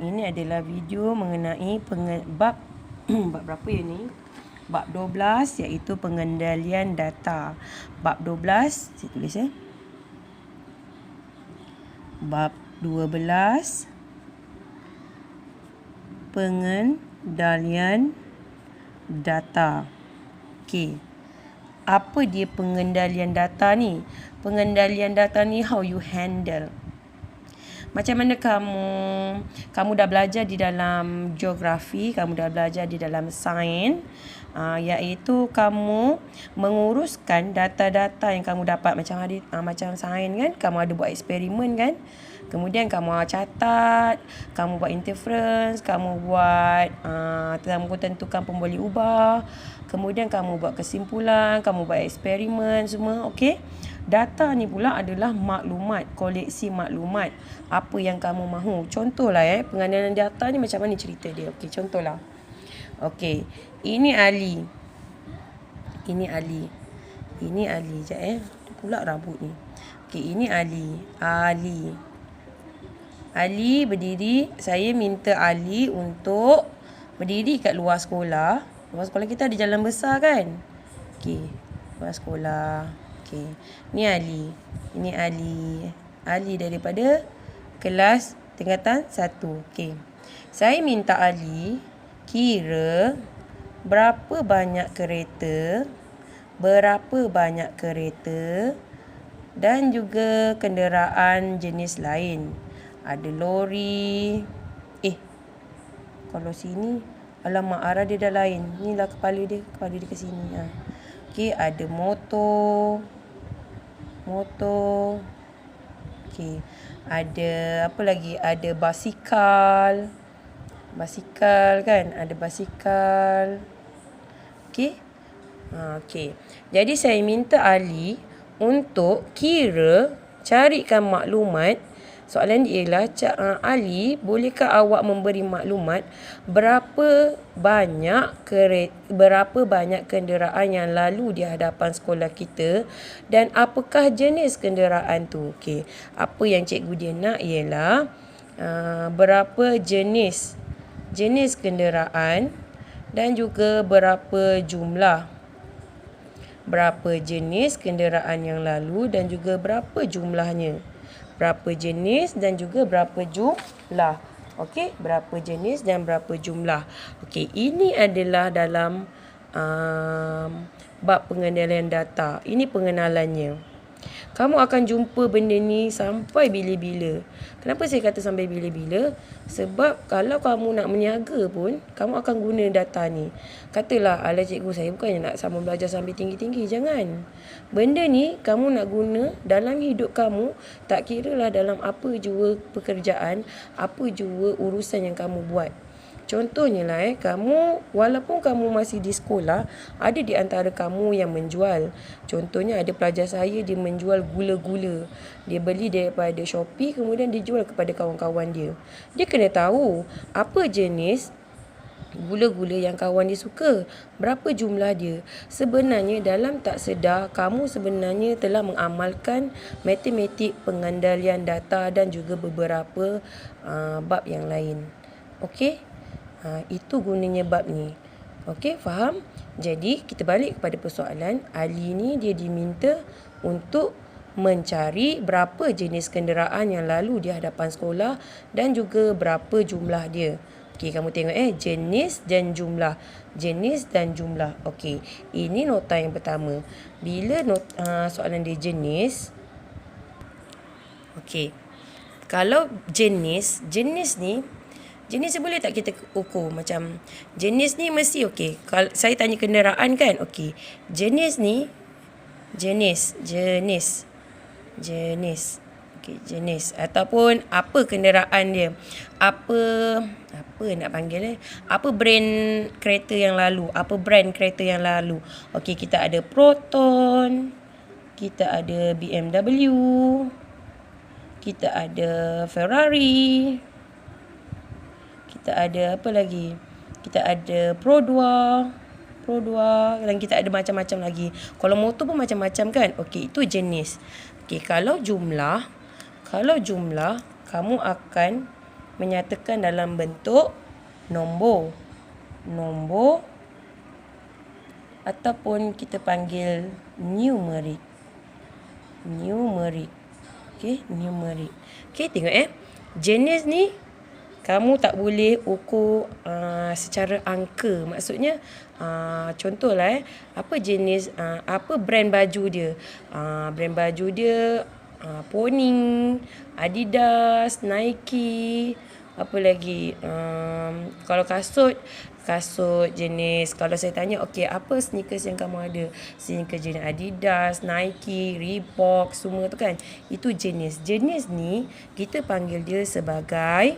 Ini adalah video mengenai bab bab berapa ya ni? Bab 12 iaitu pengendalian data. Bab 12 saya tulis Bab 12 pengendalian data. Okey. Apa dia pengendalian data ni? Pengendalian data ni how you handle. Macam mana kamu dah belajar di dalam geografi, kamu dah belajar di dalam sains, iaitu kamu menguruskan data-data yang kamu dapat macam sains kan, kamu ada buat eksperimen kan. Kemudian kamu catat, kamu buat interference, kamu buat kamu tentukan pemboleh ubah, kemudian kamu buat kesimpulan, kamu buat eksperimen semua, okey. Data ni pula adalah maklumat, koleksi maklumat. Apa yang kamu mahu. Contohlah pengendalian data ni macam mana cerita dia. Okey, contohlah. Okey, ini Ali. Ini Ali. Ini Ali. Sekejap pula rambut ni. Okey, ini Ali. Ali berdiri. Saya minta Ali untuk berdiri kat luar sekolah. Luar sekolah kita ada jalan besar kan? Okey, luar sekolah. Okey. Ni Ali. Ini Ali. Ali daripada kelas tingkatan 1. Okey. Saya minta Ali kira berapa banyak kereta dan juga kenderaan jenis lain. Ada lori. Kalau sini alamak, arah dia dah lain. Inilah kepala dia ke sini. Okey, ada motor. Okey, ada apa lagi? Ada basikal kan? Ada basikal. Okey. Okey. Jadi saya minta Ali untuk carikan maklumat. Soalan dia ialah, Ali, bolehkah awak memberi maklumat berapa banyak kenderaan yang lalu di hadapan sekolah kita dan apakah jenis kenderaan tu? Okey. Apa yang cikgu dia nak ialah berapa jenis kenderaan dan juga berapa jenis kenderaan yang lalu dan juga berapa jumlahnya. Berapa jenis dan juga berapa jumlah. Okey, berapa jenis dan berapa jumlah. Okey, ini adalah dalam bab pengendalian data. Ini pengenalannya. Kamu akan jumpa benda ni sampai bila-bila. Kenapa saya kata sampai bila-bila? Sebab kalau kamu nak meniaga pun, kamu akan guna data ni. Katalah, ala cikgu saya bukannya nak sama belajar sampai tinggi-tinggi. Jangan. Benda ni kamu nak guna dalam hidup kamu. Tak kiralah dalam apa jua pekerjaan, apa jua urusan yang kamu buat. Contohnya lah walaupun kamu masih di sekolah, ada di antara kamu yang menjual. Contohnya ada pelajar saya, dia menjual gula-gula. Dia beli daripada Shopee, kemudian dia jual kepada kawan-kawan dia. Dia kena tahu apa jenis gula-gula yang kawan dia suka, berapa jumlah dia. Sebenarnya dalam tak sedar, kamu sebenarnya telah mengamalkan matematik pengendalian data dan juga beberapa bab yang lain. Okey? Itu gunanya bab ni. Okey, faham? Jadi, kita balik kepada persoalan. Ali ni dia diminta untuk mencari berapa jenis kenderaan yang lalu di hadapan sekolah dan juga berapa jumlah dia. Okey, kamu tengok jenis dan jumlah. Jenis dan jumlah. Okey, ini nota yang pertama. Bila soalan dia jenis. Okey. Kalau jenis ni boleh tak kita ukur macam jenis ni mesti okey. Kalau saya tanya kenderaan kan, okey. Jenis ni jenis. Okey, jenis ataupun apa kenderaan dia. Apa nak panggil Apa brand kereta yang lalu? Okey, kita ada Proton, kita ada BMW, kita ada Ferrari. Kita ada apa lagi? Kita ada Pro 2 dan kita ada macam-macam lagi. Kalau motor pun macam-macam kan? Okey, itu jenis. Okey, kalau jumlah kamu akan menyatakan dalam bentuk nombor. Nombor ataupun kita panggil numeric. Numeric. Okey, numeric. Okey, tengok jenis ni kamu tak boleh ukur secara angka. Maksudnya contohlah apa jenis apa brand baju dia. Brand baju dia Pony, Adidas, Nike, apa lagi? Kalau kasut jenis, kalau saya tanya okey apa sneakers yang kamu ada? Sneakers jenis Adidas, Nike, Reebok, semua tu kan. Itu jenis. Jenis ni kita panggil dia sebagai,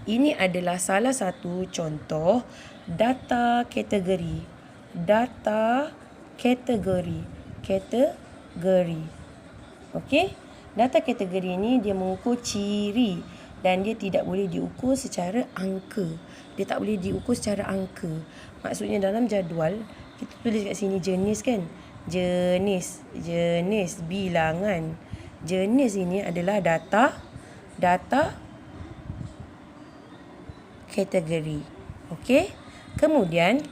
ini adalah salah satu contoh data kategori. Data kategori. Kategori. Okey? Data kategori ni dia mengukur ciri dan dia tidak boleh diukur secara angka. Dia tak boleh diukur secara angka. Maksudnya dalam jadual kita tulis kat sini jenis kan? Jenis, bilangan. Jenis ini adalah data kategori. Okey? Kemudian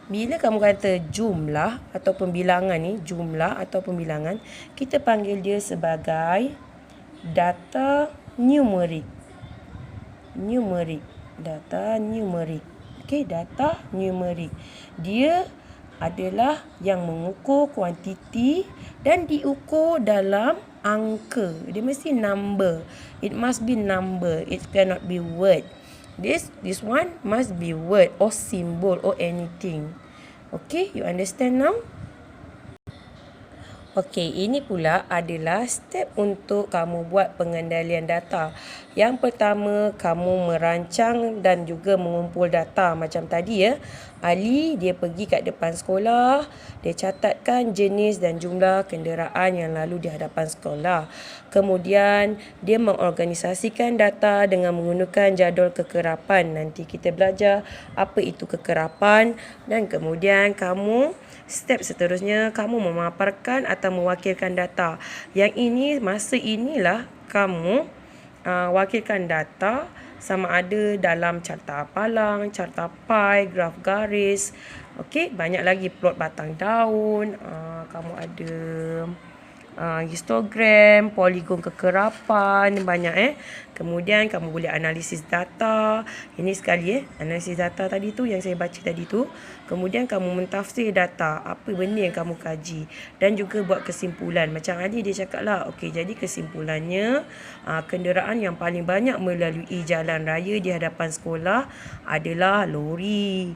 bila kamu kata jumlah ataupun bilangan ni, jumlah ataupun bilangan, kita panggil dia sebagai data numeric. Numeric. Data numeric. Okey, data numeric. Dia adalah yang mengukur kuantiti dan diukur dalam angka. Dia mesti number. It must be number. It cannot be word. This one must be word or symbol or anything. Okay, you understand now? Okey, ini pula adalah step untuk kamu buat pengendalian data. Yang pertama, kamu merancang dan juga mengumpul data macam tadi ya. Ali dia pergi kat depan sekolah, dia catatkan jenis dan jumlah kenderaan yang lalu di hadapan sekolah. Kemudian dia mengorganisasikan data dengan menggunakan jadual kekerapan. Nanti kita belajar apa itu kekerapan dan kemudian step seterusnya kamu memaparkan atau mewakilkan data. Yang ini masa inilah kamu wakilkan data sama ada dalam carta palang, carta pie, graf garis. Okey, banyak lagi plot batang daun, kamu ada histogram, poligon kekerapan, banyak Kemudian kamu boleh analisis data. Ini sekali analisis data tadi tu yang saya baca tadi tu. Kemudian kamu mentafsir data, apa benda yang kamu kaji dan juga buat kesimpulan. Macam Ali dia cakap lah, okey jadi kesimpulannya kenderaan yang paling banyak melalui jalan raya di hadapan sekolah adalah lori.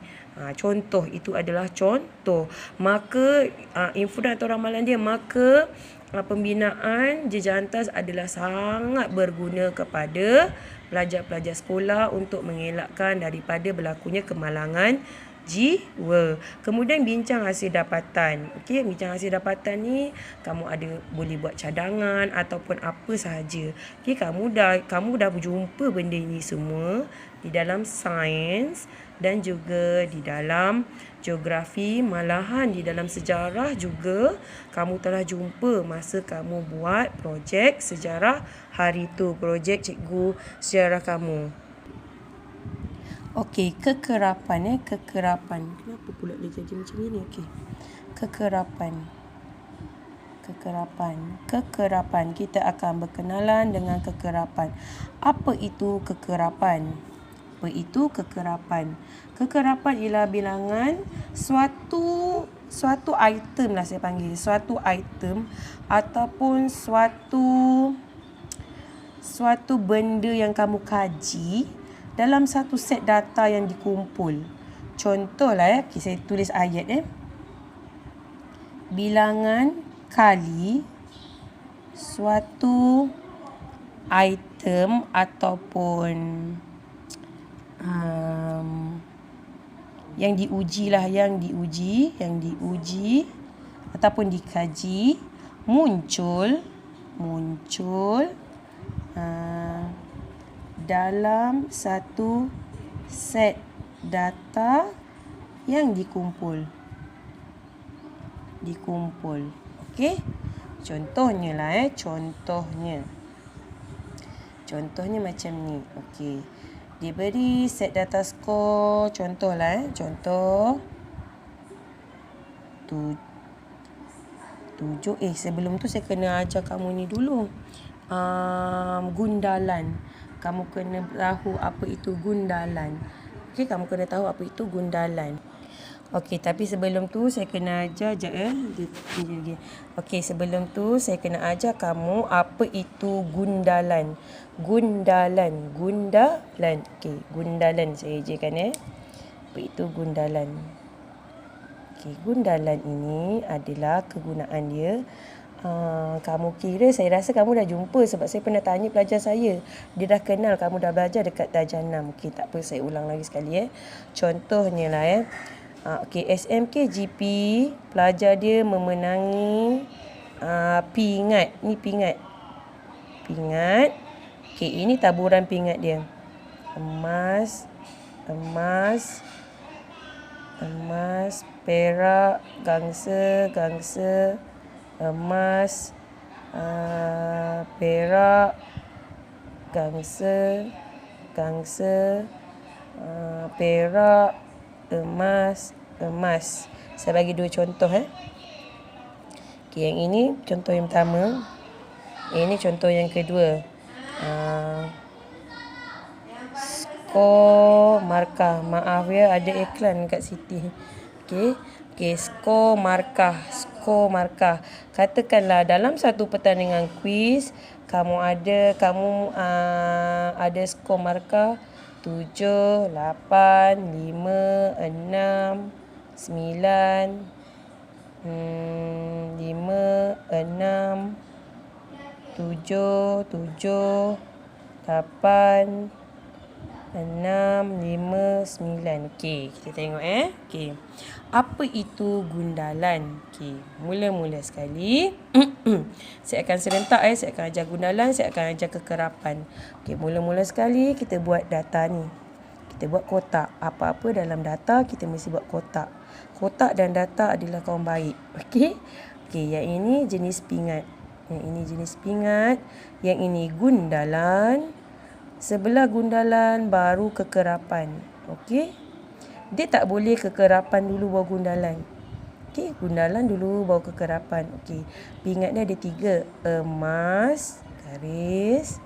Contoh, itu adalah contoh. Maka infodan atau ramalan dia, maka pembinaan jejantas adalah sangat berguna kepada pelajar-pelajar sekolah untuk mengelakkan daripada berlakunya kemalangan jiwa. Kemudian bincang hasil dapatan. Okey, bincang hasil dapatan ni kamu boleh buat cadangan ataupun apa sahaja. Okey, kamu dah berjumpa benda ini semua di dalam sains dan juga di dalam geografi, malahan di dalam sejarah juga kamu telah jumpa masa kamu buat projek sejarah hari tu, projek cikgu sejarah kamu. Okey, kekerapan kekerapan. Kenapa pula dia jadi macam ni? Okey. Kekerapan. Kita akan berkenalan dengan kekerapan. Apa itu kekerapan? Kekerapan ialah bilangan suatu item lah saya panggil. Suatu item ataupun suatu benda yang kamu kaji dalam satu set data yang dikumpul. Contohlah okay, saya tulis ayat bilangan kali suatu item ataupun yang diuji ataupun dikaji muncul dalam satu set data yang dikumpul. Okey, contohnya Contohnya macam ni. Okey. Diberi set data skor. Contohlah. Contoh. 7. Sebelum tu saya kena ajar kamu ni dulu. Gundalan. Kamu kena tahu apa itu gundalan. Okey, kamu kena tahu apa itu gundalan. Okey, tapi sebelum tu saya kena ajar Okey, sebelum tu saya kena ajar kamu apa itu gundalan. Gundalan. Okey, gundalan saya ajarkan Apa itu gundalan? Okey, gundalan ini adalah kegunaan dia. Kamu kira, saya rasa kamu dah jumpa sebab saya pernah tanya pelajar saya. Dia dah kenal, kamu dah belajar dekat darjah 6. Okey, tak apa, saya ulang lagi sekali Contohnya lah Okey, SMKGP, pelajar dia memenangi pingat. Ni pingat. Okey, ini taburan pingat dia. Emas, perak, gangsa, emas, perak, gangsa, perak, emas. Saya bagi 2 contoh Okey, yang ini contoh yang pertama. Ini contoh yang kedua. Skor markah. Maaf ada iklan kat Siti. Okey, skor markah. Katakanlah dalam satu pertandingan kuis kamu ada skor markah 7, 8, 5, 6, 9, 5, 6, 7, 8, 6, 5, 9. Okey, kita tengok Okey. Apa itu gundalan? Okey, mula-mula sekali saya akan serentak saya akan ajar gundalan, saya akan ajar kekerapan. Okey, mula-mula sekali kita buat data ni. Kita buat kotak. Apa-apa dalam data kita mesti buat kotak. Kotak dan data adalah kawan baik. Okey. Okey, yang ini jenis pingat. Yang ini gundalan. Sebelah gundalan baru kekerapan. Okey. Dia tak boleh kekerapan dulu baru gundalan. Okey, gundalan dulu baru kekerapan. Okey. Pingat ni ada 3. Emas, garis,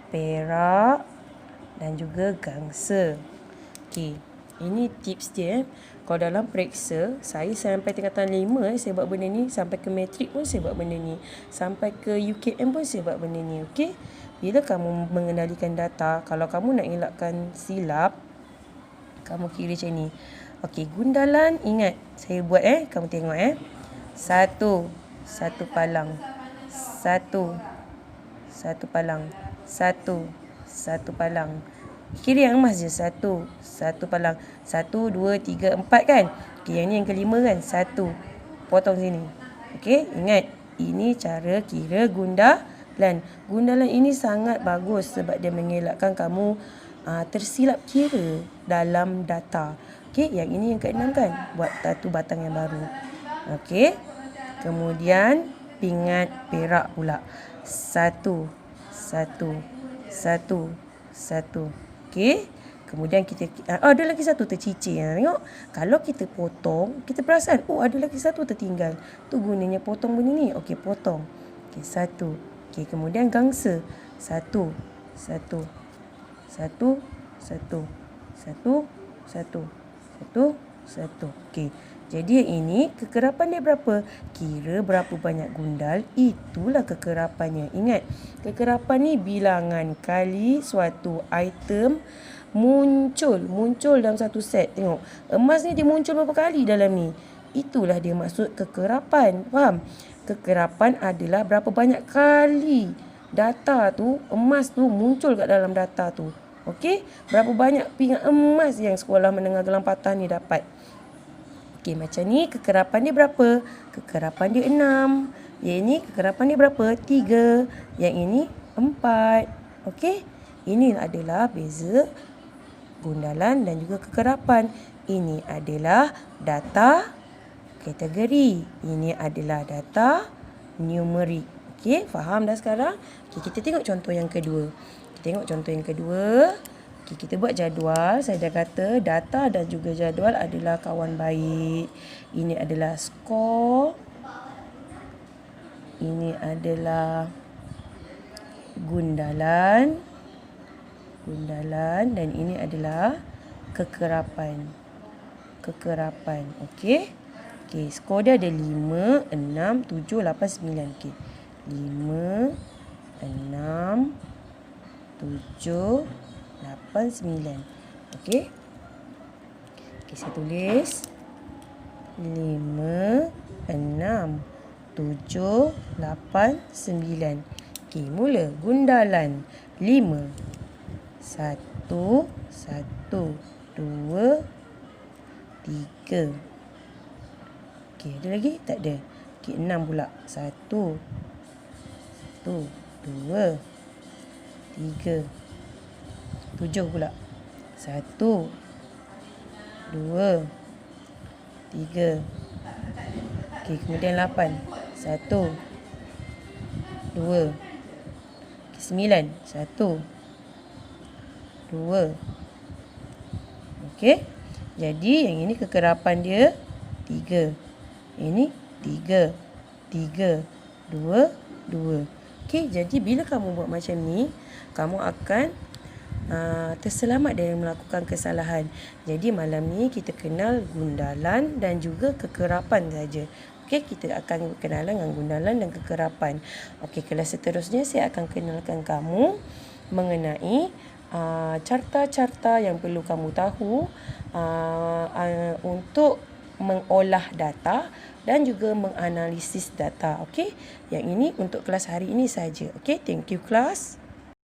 perak dan juga gangsa. Okey. Ini tips dia Kalau dalam periksa, saya sampai tingkatan 5 saya buat benda ni, sampai ke matrik pun saya buat benda ni, sampai ke UKM pun saya buat benda ni. Okey. Bila kamu mengendalikan data, kalau kamu nak elakkan silap, kamu kira macam ni. Okey, gundalan ingat saya buat kamu tengok 1 palang. 1 palang. 1 palang. Kira yang emas je 1 palang. 1, 2, 3, 4 kan. Okey, yang ni yang kelima kan. 1. Potong sini. Okey, ingat ini cara kira gundalan. Gundalan ini sangat bagus sebab dia mengelakkan kamu tersilap kira dalam data. Okey, yang ini yang ke-6 kan. Buat satu batang yang baru. Okey. Kemudian pingat perak pula. 1. Okey. Kemudian kita ada lagi satu tercicir. Tengok. Kalau kita potong, kita perasan ada lagi satu tertinggal. Tu gunanya potong benda ni. Okey, potong. Okey, 1. Okey, kemudian gangsa. 1. Okey. Jadi ini kekerapan dia berapa? Kira berapa banyak gundal, itulah kekerapannya. Ingat, kekerapan ni bilangan kali suatu item muncul dalam satu set. Tengok, emas ni dia muncul berapa kali dalam ni. Itulah dia maksud kekerapan. Faham? Kekerapan adalah berapa banyak kali data tu, emas tu muncul kat dalam data tu. Okey, berapa banyak pingat emas yang sekolah menengah Gelampatan ni dapat. Okey, macam ni kekerapan dia berapa? Kekerapan dia 6. Yang ini kekerapan dia berapa? 3. Yang ini 4. Okey, ini adalah beza gundalan dan juga kekerapan. Ini adalah data kategori. Ini adalah data numerik. Okey, faham dah sekarang? Okey, kita tengok contoh yang kedua. Tengok contoh yang kedua. Okey, kita buat jadual. Saya dah kata data dan juga jadual adalah kawan baik. Ini adalah skor. Ini adalah gundalan. Dan ini adalah kekerapan. Okey. Okey, skor dia ada 5, 6, 7, 8, 9. Okey. 5, 6, 7, 8, 9. Okey. Okey, saya tulis 5, 6, 7, 8, 9. Okey, mula. Gundalan 5. 1, 1, 2, 3. Okey, ada lagi? Tak ada. Okey, 6 pula. 1, 1, 2, 3. 7 pula. 1, 2, 3. Okey, kemudian 8. 1, 2. Okey, 9. 1, 2. Okey. Jadi yang ini kekerapan dia 3. Ini 3. 3, 2, 2. Okey, jadi bila kamu buat macam ni, kamu akan terselamat dari melakukan kesalahan. Jadi malam ni kita kenal gundalan dan juga kekerapan saja. Okey, kita akan berkenalan dengan gundalan dan kekerapan. Okey, kelas seterusnya saya akan kenalkan kamu mengenai carta-carta yang perlu kamu tahu untuk mengolah data dan juga menganalisis data. Okey, yang ini untuk kelas hari ini saja. Okey, thank you kelas.